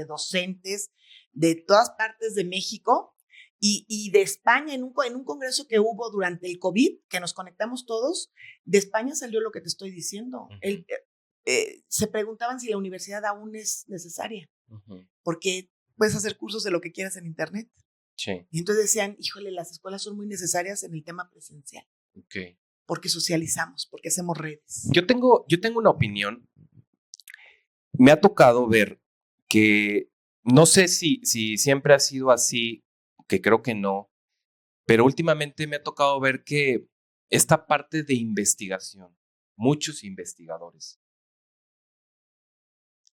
docentes de todas partes de México y de España en un congreso que hubo durante el COVID, que nos conectamos todos. De España salió lo que te estoy diciendo. Se preguntaban si la universidad aún es necesaria, porque puedes hacer cursos de lo que quieras en internet. Sí. Y entonces decían, híjole, las escuelas son muy necesarias en el tema presencial. Okay. Porque socializamos, porque hacemos redes. Yo tengo una opinión. Me ha tocado ver que, no sé si siempre ha sido así, que creo que no, pero últimamente me ha tocado ver que esta parte de investigación, muchos investigadores,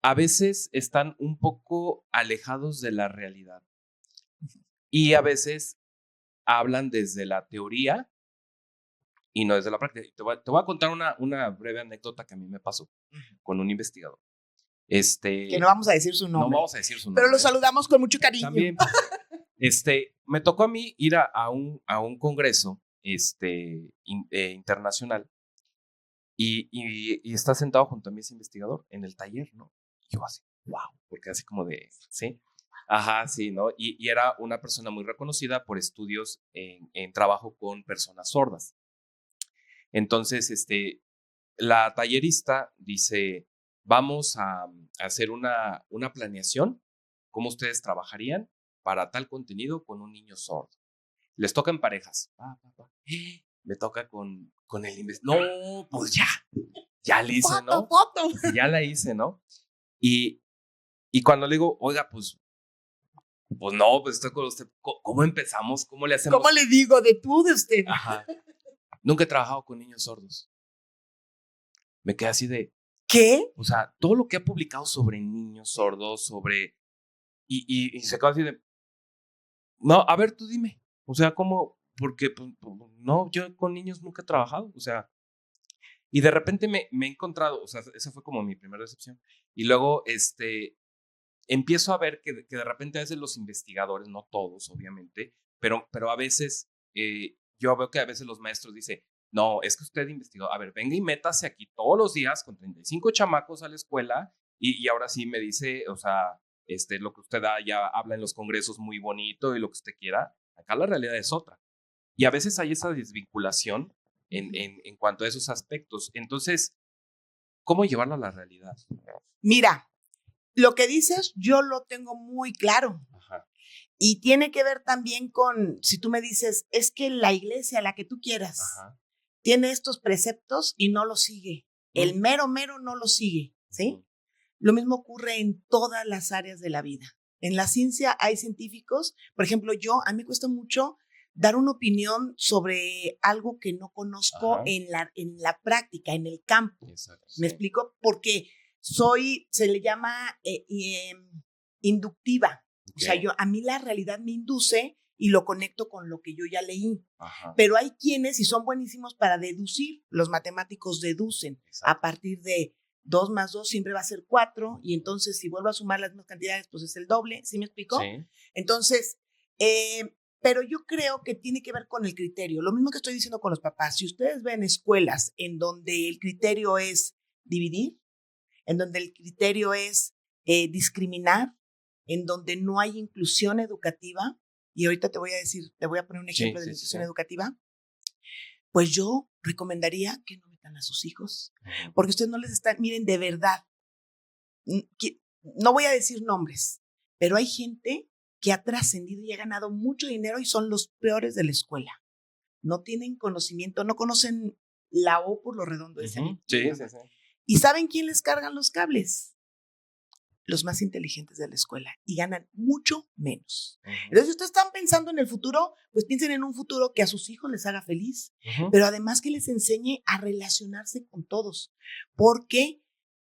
a veces están un poco alejados de la realidad y a veces hablan desde la teoría y no desde la práctica. Te voy a contar una breve anécdota que a mí me pasó con un investigador. Que no vamos a decir su nombre. No vamos a decir su nombre. Pero lo saludamos con mucho cariño. También. Me tocó a mí ir a un congreso internacional y está sentado junto a mí ese investigador en el taller, ¿no? Y yo así, wow, porque así como de, ¿sí? Ajá, sí, ¿no? Y era una persona muy reconocida por estudios en trabajo con personas sordas. Entonces, la tallerista dice, vamos a hacer una planeación, cómo ustedes trabajarían para tal contenido con un niño sordo. Les toca en parejas. Me toca con el investigador. No, pues ya la hice, ¿no? Foto. Ya la hice, ¿no? Y cuando le digo, oiga, pues no, pues estoy con usted. ¿Cómo empezamos? ¿Cómo le hacemos? ¿Cómo le digo? De usted. Ajá. Nunca he trabajado con niños sordos. Me quedé así de... ¿Qué? O sea, todo lo que ha publicado sobre niños sordos, y se quedó así de... No, a ver, tú dime. O sea, ¿cómo? Porque, pues, no, yo con niños nunca he trabajado. O sea, y de repente me he encontrado, o sea, esa fue como mi primera decepción. Y luego, empiezo a ver que de repente a veces los investigadores, no todos, obviamente, pero a veces, yo veo que a veces los maestros dicen, no, es que usted investigó, a ver, venga y métase aquí todos los días con 35 chamacos a la escuela y ahora sí me dice, o sea, lo que usted ya habla en los congresos muy bonito y lo que usted quiera, acá la realidad es otra. Y a veces hay esa desvinculación en cuanto a esos aspectos. Entonces, ¿cómo llevarlo a la realidad? Mira, lo que dices yo lo tengo muy claro. Ajá. Y tiene que ver también con, si tú me dices, es que la iglesia, la que tú quieras, ajá, tiene estos preceptos y no los sigue. El mero no lo sigue, ¿sí? Lo mismo ocurre en todas las áreas de la vida. En la ciencia hay científicos, por ejemplo, a mí me cuesta mucho dar una opinión sobre algo que no conozco en la práctica, en el campo. Exacto, sí. ¿Me explico? Porque se le llama inductiva. Okay. O sea, a mí la realidad me induce y lo conecto con lo que yo ya leí. Ajá. Pero hay quienes, y son buenísimos para deducir, los matemáticos deducen. Exacto. A partir de 2 más 2 siempre va a ser 4, y entonces si vuelvo a sumar las mismas cantidades, pues es el doble, ¿sí me explico? Sí. Entonces, pero yo creo que tiene que ver con el criterio. Lo mismo que estoy diciendo con los papás. Si ustedes ven escuelas en donde el criterio es dividir, en donde el criterio es discriminar, en donde no hay inclusión educativa, y ahorita te voy a poner un ejemplo de la inclusión educativa, pues yo recomendaría que no metan a sus hijos, porque ustedes no les están, miren, de verdad, no voy a decir nombres, pero hay gente que ha trascendido y ha ganado mucho dinero y son los peores de la escuela. No tienen conocimiento, no conocen la O por lo redondo de ese. Sí. ¿Y saben quién les cargan los cables? los más inteligentes de la escuela y ganan mucho menos. Entonces, si ustedes están pensando en el futuro, pues piensen en un futuro que a sus hijos les haga feliz, pero además que les enseñe a relacionarse con todos, porque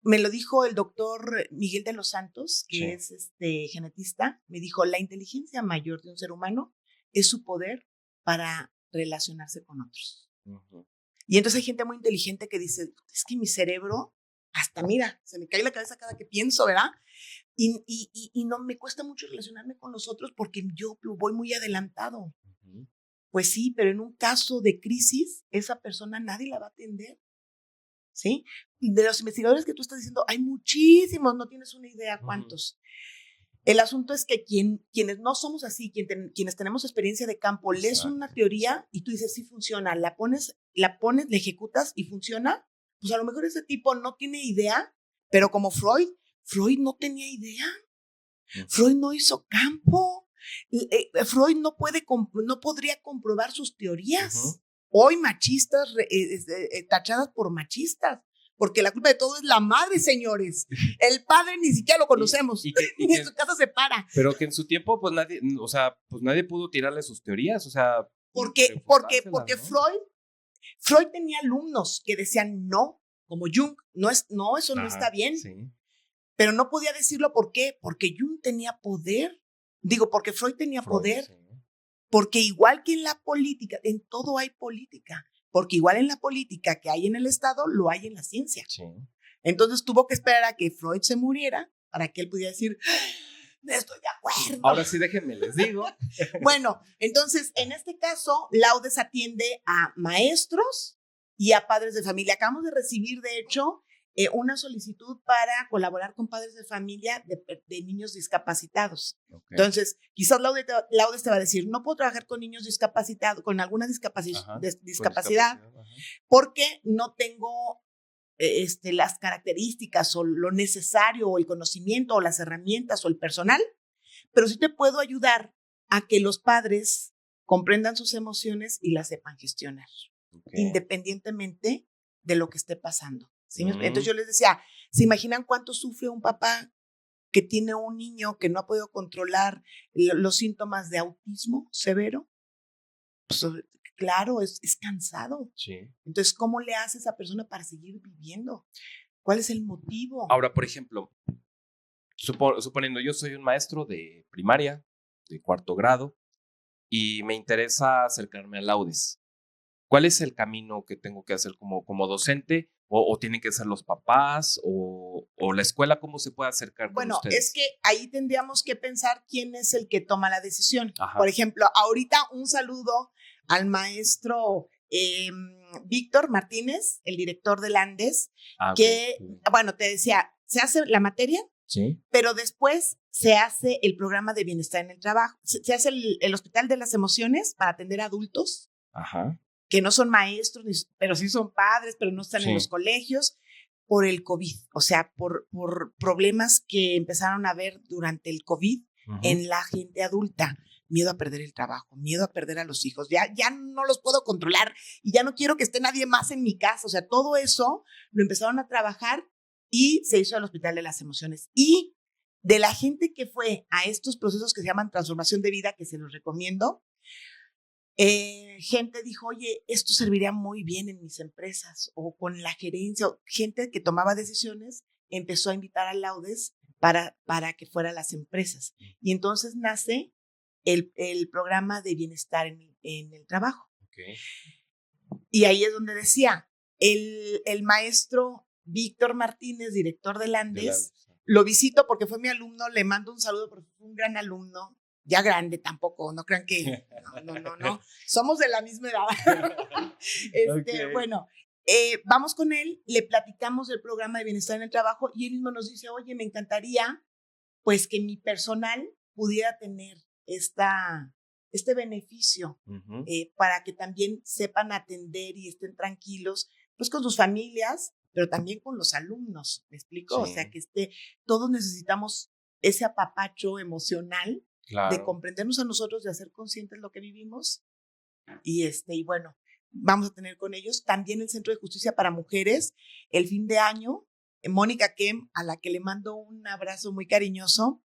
me lo dijo el doctor Miguel de los Santos, que es genetista, me dijo, la inteligencia mayor de un ser humano es su poder para relacionarse con otros. Y entonces hay gente muy inteligente que dice, es que mi cerebro, hasta mira, se me cae la cabeza cada que pienso, ¿verdad? Y no me cuesta mucho relacionarme con los otros porque yo voy muy adelantado. Pues sí, pero en un caso de crisis, esa persona nadie la va a atender. ¿Sí? De los investigadores que tú estás diciendo, hay muchísimos, no tienes una idea cuántos. El asunto es que quienes no somos así, quienes tenemos experiencia de campo, lees una teoría y tú dices, sí funciona, la pones, la ejecutas y funciona, pues a lo mejor ese tipo no tiene idea, pero como Freud no tenía idea. Freud no hizo campo. Freud no podría comprobar sus teorías. Hoy machistas, tachadas por machistas. Porque la culpa de todo es la madre, señores. El padre ni siquiera lo conocemos. Ni en su casa se para. Pero que en su tiempo, pues nadie pudo tirarle sus teorías. O sea, porque ¿no? Freud tenía alumnos que decían no, como Jung, eso no está bien. Sí. Pero no podía decirlo, ¿por qué? Porque Jung tenía poder. Porque Freud tenía poder. Sí. Porque igual que en la política, en todo hay política. Porque igual en la política que hay en el Estado, lo hay en la ciencia. Sí. Entonces tuvo que esperar a que Freud se muriera para que él pudiera decir, estoy de acuerdo. Ahora sí, déjenme, les digo. Bueno, entonces, en este caso, Laudes atiende a maestros y a padres de familia. Acabamos de recibir, de hecho, una solicitud para colaborar con padres de familia de niños discapacitados. Okay. Entonces, quizás Laudes te va a decir, no puedo trabajar con niños discapacitados, con alguna discapacidad, porque no tengo las características o lo necesario o el conocimiento o las herramientas o el personal, pero sí te puedo ayudar a que los padres comprendan sus emociones y las sepan gestionar, independientemente de lo que esté pasando. ¿Sí? Entonces yo les decía, ¿se imaginan cuánto sufre un papá que tiene un niño que no ha podido controlar los síntomas de autismo severo? Pues, claro, es cansado. Sí. Entonces, ¿cómo le hace esa persona para seguir viviendo? ¿Cuál es el motivo? Ahora, por ejemplo, suponiendo yo soy un maestro de primaria, de 4º grado, y me interesa acercarme a Laudes. ¿Cuál es el camino que tengo que hacer como docente? ¿O tienen que ser los papás? ¿O la escuela cómo se puede acercar con ustedes? Bueno, es que ahí tendríamos que pensar quién es el que toma la decisión. Ajá. Por ejemplo, ahorita un saludo al maestro Víctor Martínez, el director del Andes, que, bueno, te decía, se hace la materia, sí, pero después se hace el programa de bienestar en el trabajo. Se hace el Hospital de las Emociones para atender a adultos. Ajá. Que no son maestros, pero sí son padres, pero no están en los colegios, por el COVID, o sea, por problemas que empezaron a ver durante el COVID en la gente adulta. Miedo a perder el trabajo, miedo a perder a los hijos, ya no los puedo controlar y ya no quiero que esté nadie más en mi casa. O sea, todo eso lo empezaron a trabajar y se hizo el Hospital de las Emociones. Y de la gente que fue a estos procesos que se llaman transformación de vida, que se los recomiendo, gente dijo, oye, esto serviría muy bien en mis empresas o con la gerencia. Gente que tomaba decisiones empezó a invitar a Laudes para que fuera a las empresas. Y entonces nace el programa de bienestar en el trabajo. Okay. Y ahí es donde decía, el maestro Víctor Martínez, director del Andes, lo visito porque fue mi alumno, le mando un saludo porque fue un gran alumno. Ya grande tampoco, no crean que, no, somos de la misma edad. Okay. Bueno, vamos con él, le platicamos del programa de bienestar en el trabajo y él mismo nos dice, oye, me encantaría pues que mi personal pudiera tener este beneficio para que también sepan atender y estén tranquilos pues con sus familias, pero también con los alumnos, ¿me explico? Sí. O sea, que todos necesitamos ese apapacho emocional. Claro. De comprendernos a nosotros, de hacer conscientes lo que vivimos y bueno, vamos a tener con ellos también el Centro de Justicia para Mujeres el fin de año. Mónica Kem, a la que le mando un abrazo muy cariñoso.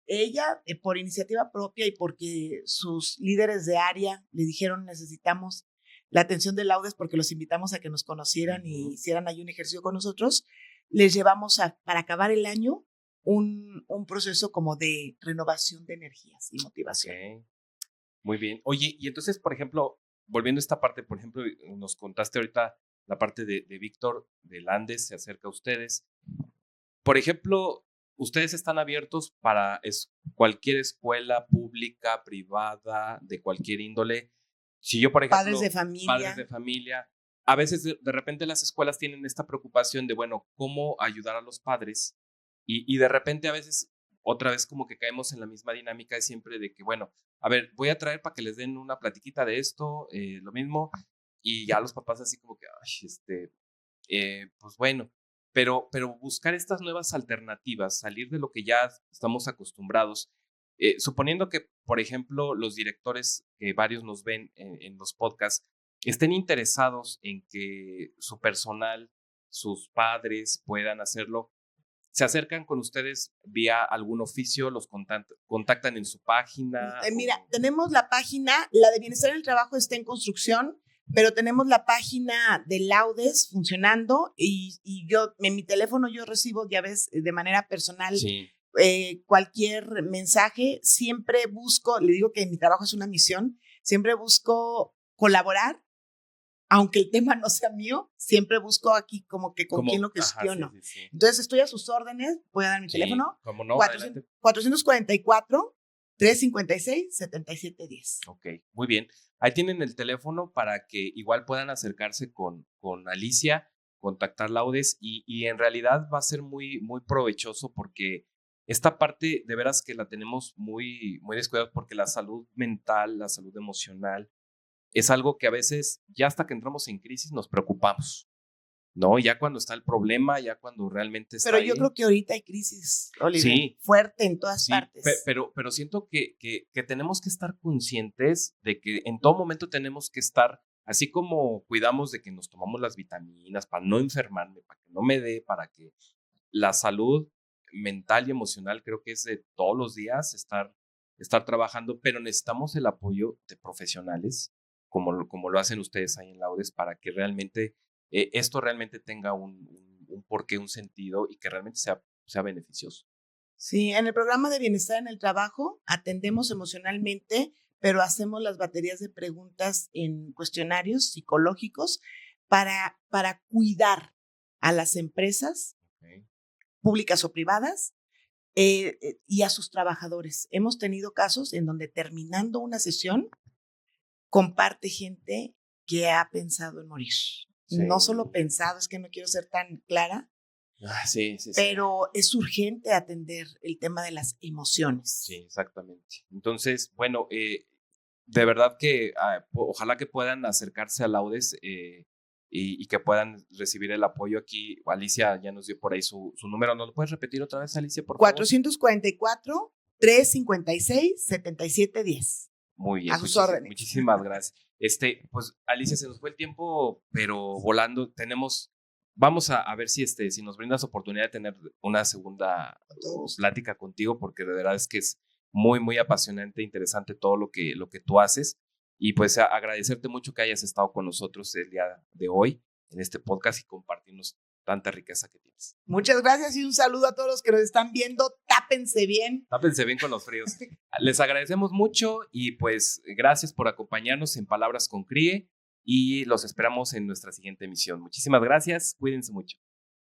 Ella, por iniciativa propia y porque sus líderes de área le dijeron necesitamos la atención de Laudes porque los invitamos a que nos conocieran y hicieran ahí un ejercicio con nosotros, les llevamos para acabar el año un proceso como de renovación de energías y motivación. Okay. Muy bien. Oye, y entonces, por ejemplo, volviendo a esta parte, por ejemplo, nos contaste ahorita la parte de Víctor, de Landes, se acerca a ustedes. Por ejemplo, ustedes están abiertos para cualquier escuela pública, privada, de cualquier índole. Si yo, por ejemplo, padres de familia, a veces de repente las escuelas tienen esta preocupación de, bueno, cómo ayudar a los padres y de repente a veces otra vez como que caemos en la misma dinámica de siempre de que, bueno, a ver, voy a traer para que les den una platiquita de esto, lo mismo, y ya los papás así como que, pues bueno, pero buscar estas nuevas alternativas, salir de lo que ya estamos acostumbrados, suponiendo que, por ejemplo, los directores, que varios nos ven en los podcasts, estén interesados en que su personal, sus padres puedan hacerlo, ¿se acercan con ustedes vía algún oficio? ¿Los contactan en su página? Mira, tenemos la página, la de Bienestar en el Trabajo está en construcción, pero tenemos la página de Laudes funcionando y yo en mi teléfono yo recibo, ya ves, de manera personal cualquier mensaje. Siempre busco, le digo que mi trabajo es una misión, siempre busco colaborar. Aunque el tema no sea mío, siempre busco aquí como que con quién lo gestiono. Sí. Entonces estoy a sus órdenes, voy a dar mi teléfono. ¿Cómo no? 444-356-7710. Ok, muy bien. Ahí tienen el teléfono para que igual puedan acercarse con Alicia, contactar Laudes y en realidad va a ser muy, muy provechoso porque esta parte de veras que la tenemos muy, muy descuidada porque la salud mental, la salud emocional, es algo que a veces, ya hasta que entramos en crisis, nos preocupamos, ¿no? Ya cuando está el problema, ya cuando realmente está Pero yo creo que ahorita hay crisis, Oliver, sí, fuerte en todas partes. Pero siento que tenemos que estar conscientes de que en todo momento tenemos que estar, así como cuidamos de que nos tomamos las vitaminas para no enfermarme, para que no me dé, para que la salud mental y emocional creo que es de todos los días estar trabajando, pero necesitamos el apoyo de profesionales como lo hacen ustedes ahí en Laudes, para que realmente esto realmente tenga un porqué, un sentido y que realmente sea beneficioso. Sí, en el programa de Bienestar en el Trabajo atendemos emocionalmente, pero hacemos las baterías de preguntas en cuestionarios psicológicos para cuidar a las empresas públicas o privadas y a sus trabajadores. Hemos tenido casos en donde terminando una sesión comparte gente que ha pensado en morir. Sí. No solo pensado, es que no quiero ser tan clara, sí. Pero es urgente atender el tema de las emociones. Sí, exactamente. Entonces, bueno, de verdad que ojalá que puedan acercarse a Laudes y que puedan recibir el apoyo aquí. Alicia ya nos dio por ahí su número. ¿Nos lo puedes repetir otra vez, Alicia, por favor? 444-356-7710. Muy bien. A sus órdenes. Muchísimas gracias. Pues, Alicia, se nos fue el tiempo, pero volando. Vamos a ver si nos brindas oportunidad de tener una segunda plática contigo, porque de verdad es que es muy, muy apasionante e interesante todo lo que tú haces. Y pues agradecerte mucho que hayas estado con nosotros el día de hoy en este podcast y compartirnos tanta riqueza que tienes. Muchas gracias y un saludo a todos los que nos están viendo. Tápense bien. Tápense bien con los fríos. Les agradecemos mucho y pues gracias por acompañarnos en Palabras con CRIE y los esperamos en nuestra siguiente emisión. Muchísimas gracias. Cuídense mucho.